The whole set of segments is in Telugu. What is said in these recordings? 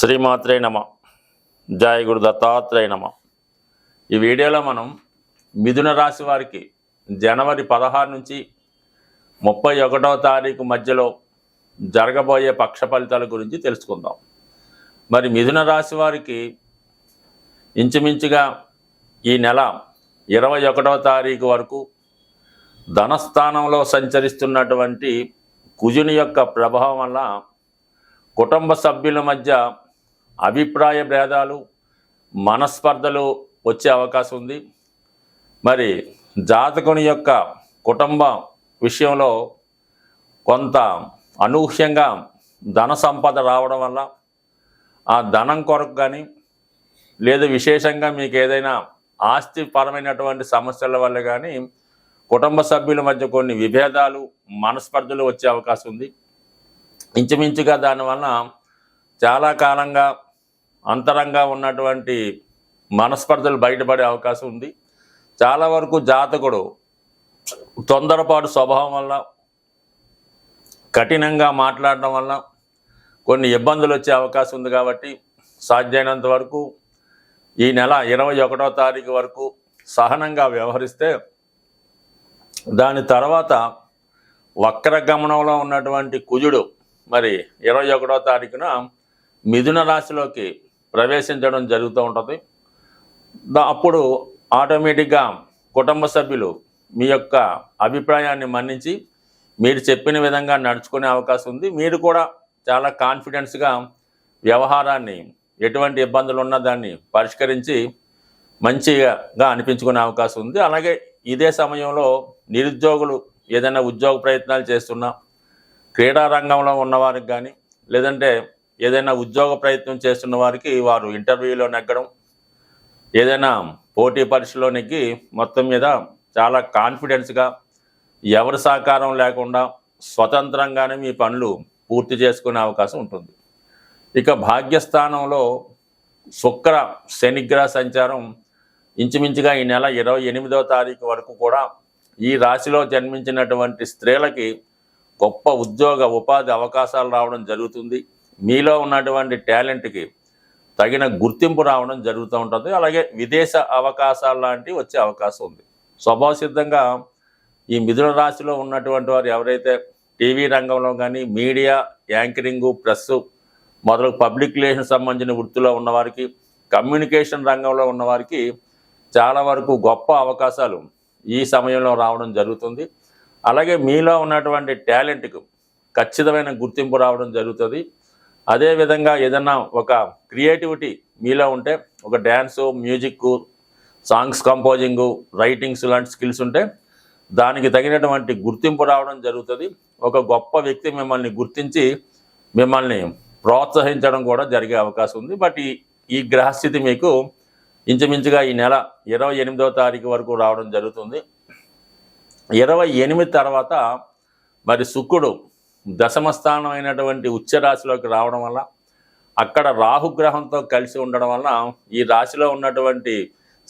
శ్రీమాత్రే నమ. జయ గురు దత్తాత్రేయ నమ. ఈ వీడియోలో మనం మిథున రాశి వారికి జనవరి 16 నుంచి 31వ తారీఖు మధ్యలో జరగబోయే పక్ష ఫలితాల గురించి తెలుసుకుందాం. మరి మిథున రాశి వారికి ఇంచుమించుగా ఈ నెల 21వ తారీఖు వరకు ధనస్థానంలో సంచరిస్తున్నటువంటి కుజుని యొక్క ప్రభావం వల్ల కుటుంబ సభ్యుల మధ్య అభిప్రాయ భేదాలు, మనస్పర్ధలు వచ్చే అవకాశం ఉంది. మరి జాతకుని యొక్క కుటుంబ విషయంలో కొంత అనూహ్యంగా ధన సంపద రావడం వల్ల ఆ ధనం కొరకు కానీ లేదా విశేషంగా మీకు ఏదైనా ఆస్తిపరమైనటువంటి సమస్యల వల్ల కానీ కుటుంబ సభ్యుల మధ్య కొన్ని విభేదాలు, మనస్పర్ధలు వచ్చే అవకాశం ఉంది. ఇంచుమించుగా దానివల్ల చాలా కాలంగా అంతరంగా ఉన్నటువంటి మనస్పర్ధలు బయటపడే అవకాశం ఉంది. చాలా వరకు జాతకుడు తొందరపాటు స్వభావం వల్ల, కఠినంగా మాట్లాడడం వల్ల కొన్ని ఇబ్బందులు వచ్చే అవకాశం ఉంది. కాబట్టి సాధ్యమైనంత వరకు ఈ నెల 21వ తారీఖు వరకు సహనంగా వ్యవహరిస్తే దాని తర్వాత వక్రగమనంలో ఉన్నటువంటి కుజుడు మరి 21వ తారీఖున మిథున రాశిలోకి ప్రవేశించడం జరుగుతూ ఉంటుంది. అప్పుడు ఆటోమేటిక్గా కుటుంబ సభ్యులు మీ యొక్క అభిప్రాయాన్ని మన్నించి మీరు చెప్పిన విధంగా నడుచుకునే అవకాశం ఉంది. మీరు కూడా చాలా కాన్ఫిడెన్స్గా వ్యవహారాన్ని, ఎటువంటి ఇబ్బందులు ఉన్నా దాన్ని పరిష్కరించి మంచిగా అనిపించుకునే అవకాశం ఉంది. అలాగే ఇదే సమయంలో నిరుద్యోగులు ఏదైనా ఉద్యోగ ప్రయత్నాలు చేస్తున్నా, క్రీడా రంగంలో ఉన్నవారికి కానీ లేదంటే ఏదైనా ఉద్యోగ ప్రయత్నం చేస్తున్న వారికి వారు ఇంటర్వ్యూలో నెగ్గడం, ఏదైనా పోటీ పరీక్షలో నెగ్గి మొత్తం మీద చాలా కాన్ఫిడెన్స్గా ఎవరి సహకారం లేకుండా స్వతంత్రంగానే మీ పనులు పూర్తి చేసుకునే అవకాశం ఉంటుంది. ఇక భాగ్యస్థానంలో శుక్ర శనిగ్రహ సంచారం ఇంచుమించుగా ఈ నెల 28వ తారీఖు వరకు కూడా ఈ రాశిలో జన్మించినటువంటి స్త్రీలకి గొప్ప ఉద్యోగ ఉపాధి అవకాశాలు రావడం జరుగుతుంది. మీలో ఉన్నటువంటి టాలెంట్కి తగిన గుర్తింపు రావడం జరుగుతూ ఉంటుంది. అలాగే విదేశ అవకాశాలు లాంటివి వచ్చే అవకాశం ఉంది. స్వభావ సిద్ధంగా ఈ మిథున రాశిలో ఉన్నటువంటి వారు ఎవరైతే టీవీ రంగంలో కానీ, మీడియా, యాంకరింగు, ప్రెస్ మొదలు పబ్లిక్ రిలేషన్ సంబంధించిన వృత్తిలో ఉన్నవారికి, కమ్యూనికేషన్ రంగంలో ఉన్నవారికి చాలా వరకు గొప్ప అవకాశాలు ఈ సమయంలో రావడం జరుగుతుంది. అలాగే మీలో ఉన్నటువంటి టాలెంట్కు ఖచ్చితమైన గుర్తింపు రావడం జరుగుతుంది. అదేవిధంగా ఏదన్నా ఒక క్రియేటివిటీ మీలో ఉంటే, ఒక dance, music, songs composing, writings లాంటి స్కిల్స్ ఉంటే దానికి తగినటువంటి గుర్తింపు రావడం జరుగుతుంది. ఒక గొప్ప వ్యక్తి మిమ్మల్ని గుర్తించి మిమ్మల్ని ప్రోత్సహించడం కూడా జరిగే అవకాశం ఉంది. బట్ ఈ గ్రహస్థితి మీకు ఇంచుమించుగా ఈ నెల 28వ తారీఖు వరకు రావడం జరుగుతుంది. 28 తర్వాత మరి శుక్రుడు దశమస్థానం అయినటువంటి ఉచ్చరాశిలోకి రావడం వల్ల, అక్కడ రాహుగ్రహంతో కలిసి ఉండడం వల్ల ఈ రాశిలో ఉన్నటువంటి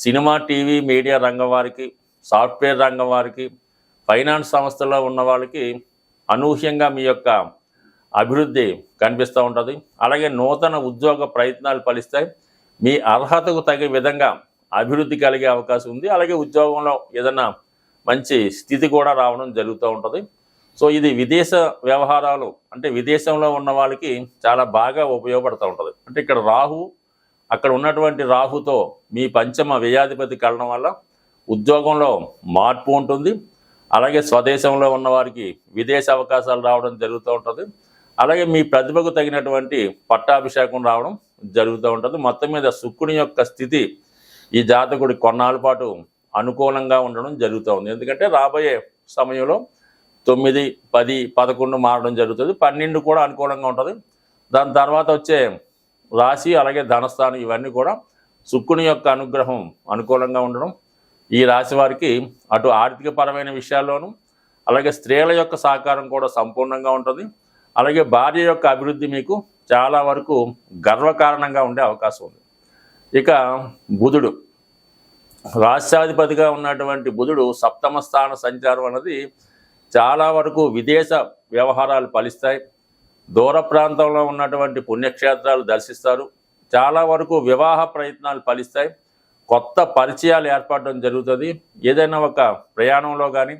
సినిమా, టీవీ, మీడియా రంగం వారికి, సాఫ్ట్వేర్ రంగం వారికి, ఫైనాన్స్ సంస్థల్లో ఉన్న వాళ్ళకి అనూహ్యంగా మీ యొక్క అభివృద్ధి కనిపిస్తూ ఉంటుంది. అలాగే నూతన ఉద్యోగ ప్రయత్నాలు ఫలిస్తాయి. మీ అర్హతకు తగే విధంగా అభివృద్ధి కలిగే అవకాశం ఉంది. అలాగే ఉద్యోగంలో ఏదైనా మంచి స్థితి కూడా రావడం జరుగుతూ ఉంటుంది. సో ఇది విదేశ వ్యవహారాలు, అంటే విదేశంలో ఉన్న వాళ్ళకి చాలా బాగా ఉపయోగపడుతూ ఉంటుంది. అంటే ఇక్కడ రాహు, అక్కడ ఉన్నటువంటి రాహుతో మీ పంచమ వ్యయాధిపతి కలడం వల్ల ఉద్యోగంలో మార్పు ఉంటుంది. అలాగే స్వదేశంలో ఉన్న వారికి విదేశ అవకాశాలు రావడం జరుగుతూ ఉంటుంది. అలాగే మీ ప్రతిభకు తగినటువంటి పట్టాభిషేకం రావడం జరుగుతూ ఉంటుంది. మొత్తం మీద శుక్రుని యొక్క స్థితి ఈ జాతకుడి కొన్నాళ్ళ పాటు అనుకూలంగా ఉండడం జరుగుతూ ఉంది. ఎందుకంటే రాబోయే సమయంలో 9, 10, 11 మారడం జరుగుతుంది. 12 కూడా అనుకూలంగా ఉంటుంది. దాని తర్వాత వచ్చే రాశి అలాగే ధనస్థానం ఇవన్నీ కూడా శుక్రుని యొక్క అనుగ్రహం అనుకూలంగా ఉండడం ఈ రాశి వారికి అటు ఆర్థికపరమైన విషయాల్లోనూ, అలాగే స్త్రీల యొక్క సహకారం కూడా సంపూర్ణంగా ఉంటుంది. అలాగే భార్య యొక్క అభివృద్ధి మీకు చాలా వరకు గర్వకారణంగా ఉండే అవకాశం ఉంది. ఇక బుధుడు, రాష్ట్రాధిపతిగా ఉన్నటువంటి బుధుడు సప్తమ స్థాన సంచారం అన్నది చాలా వరకు విదేశ వ్యవహారాలు ఫలిస్తాయి. దూర ప్రాంతంలో ఉన్నటువంటి పుణ్యక్షేత్రాలు దర్శిస్తారు. చాలా వరకు వివాహ ప్రయత్నాలు ఫలిస్తాయి. కొత్త పరిచయాలు ఏర్పడడం జరుగుతుంది. ఏదైనా ఒక ప్రయాణంలో కానీ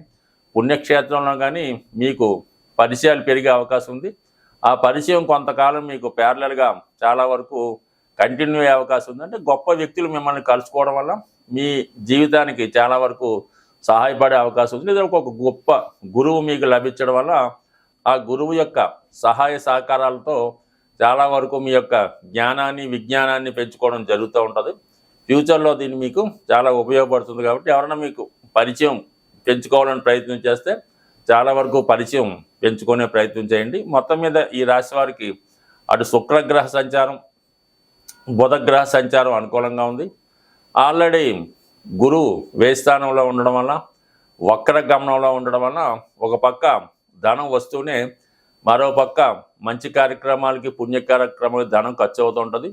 పుణ్యక్షేత్రంలో కానీ మీకు పరిచయాలు పెరిగే అవకాశం ఉంది. ఆ పరిచయం కొంతకాలం మీకు ప్యారలల్గా చాలా వరకు కంటిన్యూ అయ్యే అవకాశం ఉంది. అంటే గొప్ప వ్యక్తులు మిమ్మల్ని కలుసుకోవడం వల్ల మీ జీవితానికి చాలా వరకు సహాయపడే అవకాశం ఉంది. లేదా ఒక గొప్ప గురువు మీకు లభించడం వల్ల ఆ గురువు యొక్క సహాయ సహకారాలతో చాలా వరకు మీ యొక్క జ్ఞానాన్ని విజ్ఞానాన్ని పెంచుకోవడం జరుగుతూ ఉంటుంది. ఫ్యూచర్లో దీన్ని మీకు చాలా ఉపయోగపడుతుంది. కాబట్టి ఎవరైనా మీకు పరిచయం పెంచుకోవాలని ప్రయత్నం చేస్తే చాలా వరకు పరిచయం పెంచుకునే ప్రయత్నం చేయండి. మొత్తం మీద ఈ రాశి వారికి అటు శుక్రగ్రహ సంచారం, బుధగ్రహ సంచారం అనుకూలంగా ఉంది. ఆల్రెడీ గురువు వ్యయస్థానంలో ఉండడం వల్ల, వక్ర గమనంలో ఉండడం వల్ల ఒక పక్క ధనం వస్తూనే మరో పక్క మంచి కార్యక్రమాలకి పుణ్య కార్యక్రమాలకి ధనం ఖర్చు అవుతూ ఉంటుంది.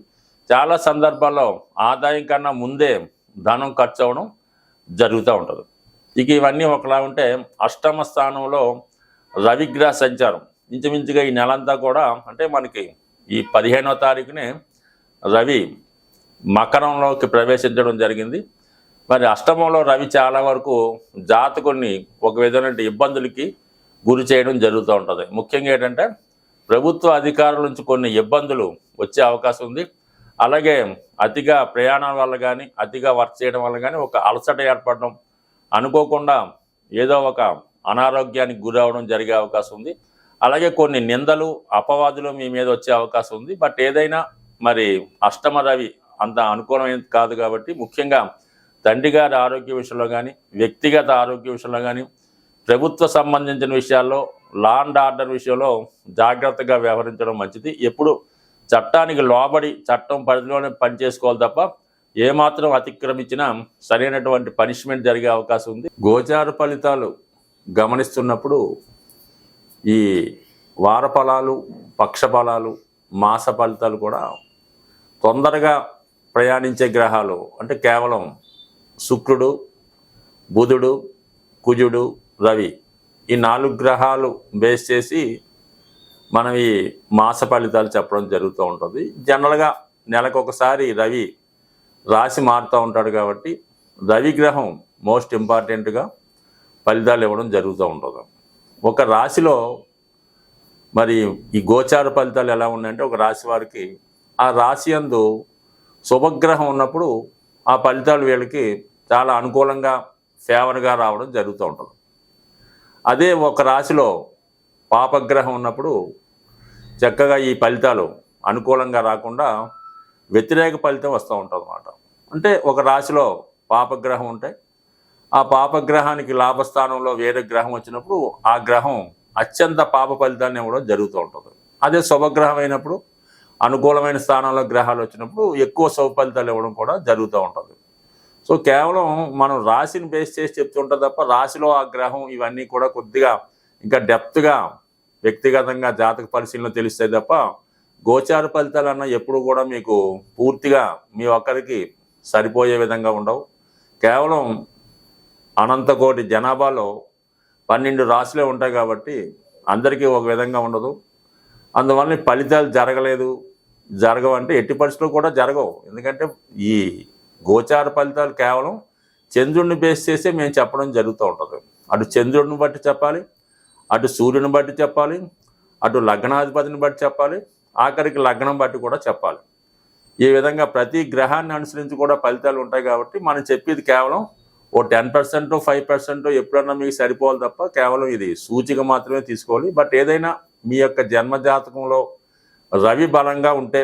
చాలా సందర్భాల్లో ఆదాయం కన్నా ముందే ధనం ఖర్చు అవ్వడం జరుగుతూ ఉంటుంది. ఇక ఇవన్నీ ఒకలా ఉంటే అష్టమ స్థానంలో రవిగ్రహ సంచారం ఇంచుమించుగా ఈ నెలంతా కూడా, అంటే మనకి ఈ 15వ తారీఖునే రవి మకరంలోకి ప్రవేశించడం జరిగింది. మరి అష్టమంలో రవి చాలా వరకు జాతకుల్ని ఒక విధమైన ఇబ్బందులకి గురి చేయడం జరుగుతూ ఉంటుంది. ముఖ్యంగా ఏంటంటే ప్రభుత్వ అధికారుల నుంచి కొన్ని ఇబ్బందులు వచ్చే అవకాశం ఉంది. అలాగే అతిగా ప్రయాణాల వల్ల కానీ అతిగా వర్క్ చేయడం వల్ల కానీ ఒక అలసట ఏర్పడడం, అనుకోకుండా ఏదో ఒక అనారోగ్యానికి గురవడం జరిగే అవకాశం ఉంది. అలాగే కొన్ని నిందలు అపవాదులు మీ మీద వచ్చే అవకాశం ఉంది. బట్ ఏదైనా మరి అష్టమ రవి అంత అనుకూలమైనది కాదు. కాబట్టి ముఖ్యంగా తండ్రి గారి ఆరోగ్య విషయంలో కానీ వ్యక్తిగత ఆరోగ్య విషయంలో కానీ ప్రభుత్వ సంబంధించిన విషయాల్లో లా అండ్ ఆర్డర్ విషయంలో జాగ్రత్తగా వ్యవహరించడం మంచిది. ఎప్పుడు చట్టానికి లోబడి చట్టం పరిధిలోనే పనిచేసుకోవాలి తప్ప ఏమాత్రం అతిక్రమించినా సరైనటువంటి పనిష్మెంట్ జరిగే అవకాశం ఉంది. గోచార ఫలితాలు గమనిస్తున్నప్పుడు ఈ వార ఫలాలు, పక్ష ఫలాలు, మాస ఫలితాలు కూడా తొందరగా ప్రయాణించే గ్రహాలు అంటే కేవలం శుక్రుడు, బుధుడు, కుజుడు, రవి ఈ 4 గ్రహాలు బేస్ చేసి మనం ఈ మాస ఫలితాలు చెప్పడం జరుగుతూ ఉంటుంది. జనరల్గా నెలకు ఒకసారి రవి రాశి మారుతూ ఉంటాడు కాబట్టి రవి గ్రహం మోస్ట్ ఇంపార్టెంట్గా ఫలితాలు ఇవ్వడం జరుగుతూ ఉంటుంది. ఒక రాశిలో మరి ఈ గోచార ఫలితాలు ఎలా ఉన్నాయంటే ఒక రాశి వారికి ఆ రాశి యందు శుభగ్రహం ఉన్నప్పుడు ఆ ఫలితాలు వీళ్ళకి చాలా అనుకూలంగా ఫేవర్గా రావడం జరుగుతూ ఉంటుంది. అదే ఒక రాశిలో పాపగ్రహం ఉన్నప్పుడు చక్కగా ఈ ఫలితాలు అనుకూలంగా రాకుండా వ్యతిరేక ఫలితం వస్తూ ఉంటుంది అన్నమాట. అంటే ఒక రాశిలో పాపగ్రహం ఉంటే ఆ పాపగ్రహానికి లాభస్థానంలో వేరే గ్రహం వచ్చినప్పుడు ఆ గ్రహం అత్యంత పాప ఫలితాన్ని ఇవ్వడం జరుగుతూ ఉంటుంది. అదే శుభగ్రహం అయినప్పుడు అనుకూలమైన స్థానంలో గ్రహాలు వచ్చినప్పుడు ఎక్కువ శుభ ఫలితాలు ఇవ్వడం కూడా జరుగుతూ ఉంటుంది. సో కేవలం మనం రాశిని బేస్ చేసి చెప్తుంటాం తప్ప రాశిలో ఆ గ్రహం ఇవన్నీ కూడా కొద్దిగా ఇంకా డెప్త్గా వ్యక్తిగతంగా జాతక పరిశీలన తెలుస్తాయి తప్ప గోచార ఫలితాలు అన్న ఎప్పుడు కూడా మీకు పూర్తిగా మీ ఒక్కరికి సరిపోయే విధంగా ఉండవు. కేవలం అనంత కోటి జనాభాలో 12 రాశులే ఉంటాయి కాబట్టి అందరికీ ఒక విధంగా ఉండదు. అందువల్ల ఫలితాలు జరగవంటే ఎట్టి పరిస్థితుల్లో కూడా జరగవు. ఎందుకంటే ఈ గోచార ఫలితాలు కేవలం చంద్రుడిని బేస్ చేసే మేము చెప్పడం జరుగుతూ ఉంటుంది. అటు చంద్రుడిని బట్టి చెప్పాలి, అటు సూర్యుని బట్టి చెప్పాలి, అటు లగ్నాధిపతిని బట్టి చెప్పాలి, ఆఖరికి లగ్నం బట్టి కూడా చెప్పాలి. ఈ విధంగా ప్రతి గ్రహాన్ని అనుసరించి కూడా ఫలితాలు ఉంటాయి. కాబట్టి మనం చెప్పేది కేవలం ఓ 10%, 5% ఎప్పుడన్నా మీకు సరిపోవాలి తప్ప కేవలం ఇది సూచిక మాత్రమే తీసుకోవాలి. బట్ ఏదైనా మీ యొక్క జన్మజాతకంలో రవి బలంగా ఉంటే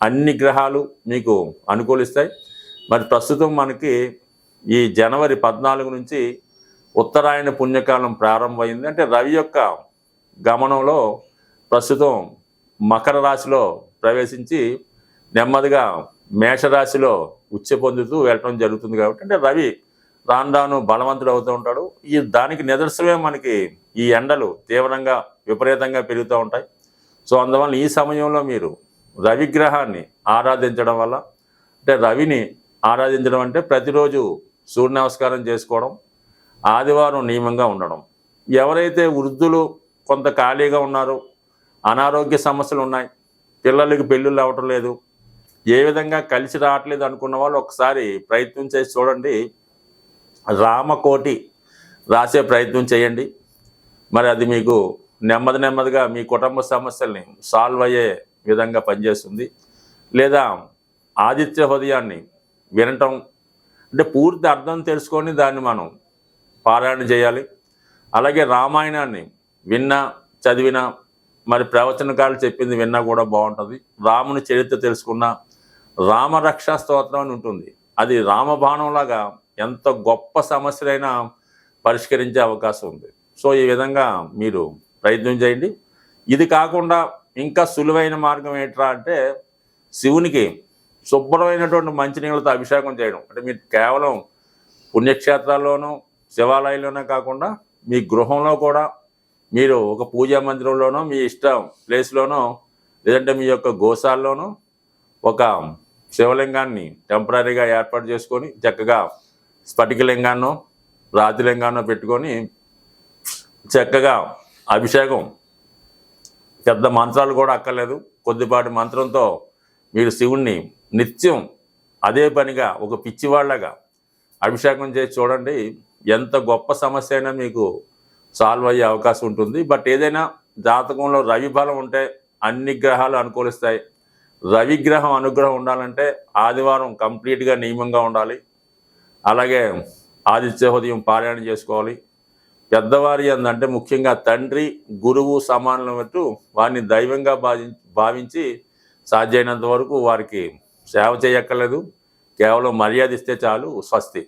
అన్ని గ్రహాలు మీకు అనుకూలిస్తాయి. మరి ప్రస్తుతం మనకి ఈ జనవరి 14 నుంచి ఉత్తరాయణ పుణ్యకాలం ప్రారంభమైంది. అంటే రవి యొక్క గమనంలో ప్రస్తుతం మకర రాశిలో ప్రవేశించి నెమ్మదిగా మేషరాశిలో ఉచ్చ పొందుతూ వెళ్ళటం జరుగుతుంది. కాబట్టి అంటే రవి రాను బలవంతుడు అవుతూ ఉంటాడు. దానికి నిదర్శనమే మనకి ఈ ఎండలు తీవ్రంగా విపరీతంగా పెరుగుతూ ఉంటాయి. సో అందువల్ల ఈ సమయంలో మీరు రవిగ్రహాన్ని ఆరాధించడం వల్ల, అంటే రవిని ఆరాధించడం అంటే ప్రతిరోజు సూర్య నమస్కారం చేసుకోవడం, ఆదివారం నియమంగా ఉండడం. ఎవరైతే వృద్ధులు కొంత ఖాళీగా ఉన్నారో అనారోగ్య సమస్యలు ఉన్నాయి, పిల్లలకి పెళ్ళిళ్ళు అవ్వటం లేదు, ఏ విధంగా కలిసి రావట్లేదు అనుకున్న వాళ్ళు ఒకసారి ప్రయత్నం చేసి చూడండి. రామకోటి రాసే ప్రయత్నం చేయండి. మరి అది మీకు నెమ్మదిగా మీ కుటుంబ సమస్యల్ని సాల్వ్ అయ్యే విధంగా పనిచేస్తుంది. లేదా ఆదిత్య హృదయాన్ని వినటం, అంటే పూర్తి అర్థం తెలుసుకొని దాన్ని మనం పారాయణ చేయాలి. అలాగే రామాయణాన్ని విన్నా చదివినా, మరి ప్రవచనకాలు చెప్పింది విన్నా కూడా బాగుంటుంది. రాముని చరిత్ర తెలుసుకున్నా, రామరక్షా స్తోత్రం అని ఉంటుంది, అది రామబాణంలాగా ఎంత గొప్ప సమస్యలైనా పరిష్కరించే అవకాశం ఉంది. సో ఈ విధంగా మీరు ప్రయత్నం చేయండి. ఇది కాకుండా ఇంకా సులువైన మార్గం ఏంట్రా అంటే, శివునికి శుభ్రమైనటువంటి మంచినీళ్ళతో అభిషేకం చేయడం. అంటే మీరు కేవలం పుణ్యక్షేత్రాల్లోనూ శివాలయంలోనే కాకుండా మీ గృహంలో కూడా మీరు ఒక పూజా మందిరంలోనో, మీ ఇష్టం ప్లేస్లోనో, లేదంటే మీ యొక్క గోశాల్లోనో ఒక శివలింగాన్ని టెంపరీగా ఏర్పాటు చేసుకొని చక్కగా స్ఫటికలింగాన్నో రాతిలింగాన్నో పెట్టుకొని చక్కగా అభిషేకం, పెద్ద మంత్రాలు కూడా అక్కర్లేదు, కొద్దిపాటి మంత్రంతో మీరు శివుణ్ణి నిత్యం అదే పనిగా ఒక పిచ్చివాళ్ళగా అభిషేకం చేసి చూడండి. ఎంత గొప్ప సమస్య అయినా మీకు సాల్వ్ అయ్యే అవకాశం ఉంటుంది. బట్ ఏదైనా జాతకంలో రవి బలం ఉంటే అన్ని గ్రహాలు అనుకూలిస్తాయి. రవిగ్రహం అనుగ్రహం ఉండాలంటే ఆదివారం కంప్లీట్గా నియమంగా ఉండాలి. అలాగే ఆదిత్య హృదయం పారాయణ చేసుకోవాలి. పెద్దవారి అంటే ముఖ్యంగా తండ్రి గురువు సమానమైనట్టు వారిని దైవంగా భావించి సాధ్యమైనంత వరకు వారికి సేవ చేయక్కర్లేదు, కేవలం మర్యాద ఇస్తే చాలు. స్వస్తి.